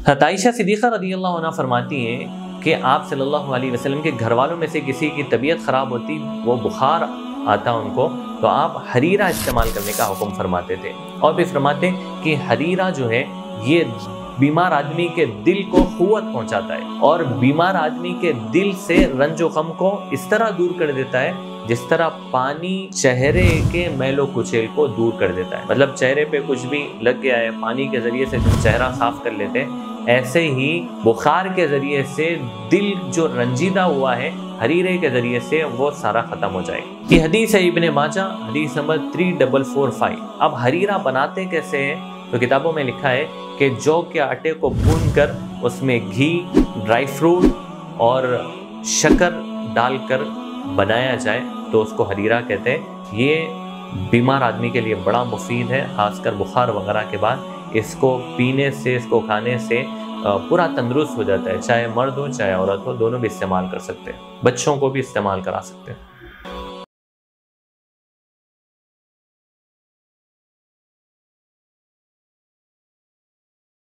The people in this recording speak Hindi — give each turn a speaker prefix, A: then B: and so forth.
A: आयशा सिद्दीक़ा रज़ियल्लाहु अन्हा फरमाती हैं कि आप सल्लल्लाहु अलैहि वसल्लम के घर वालों में से किसी की तबीयत ख़राब होती, वो बुखार आता उनको, तो आप हरीरा इस्तेमाल करने का हुक्म फरमाते थे। और भी फरमाते कि हरीरा जो है ये बीमार आदमी के दिल को क़ुव्वत पहुंचाता है और बीमार आदमी के दिल से रंजो गम को इस तरह दूर कर देता है जिस तरह पानी चेहरे के मैलो कुचेल को दूर कर देता है। मतलब चेहरे पे कुछ भी लग गया है, पानी के जरिए से चेहरा साफ कर लेते हैं, ऐसे ही बुखार के जरिए से दिल जो रंजीदा हुआ है हरीरे के जरिए से वो सारा खत्म हो जाएगा। ये हदीस है इब्ने माजा, हदीस नंबर 3445। अब हरीरा बनाते कैसे हैं? तो किताबों में लिखा है कि जौ के आटे को भूनकर उसमें घी, ड्राई फ्रूट और शक्कर डालकर बनाया जाए तो उसको हरीरा कहते हैं। ये बीमार आदमी के लिए बड़ा मुफीद है, खासकर बुखार वगैरह के बाद इसको पीने से, इसको खाने से पूरा तंदुरुस्त हो जाता है। चाहे मर्द हो चाहे औरत हो, दोनों भी इस्तेमाल कर सकते हैं, बच्चों को भी इस्तेमाल करा सकते हैं।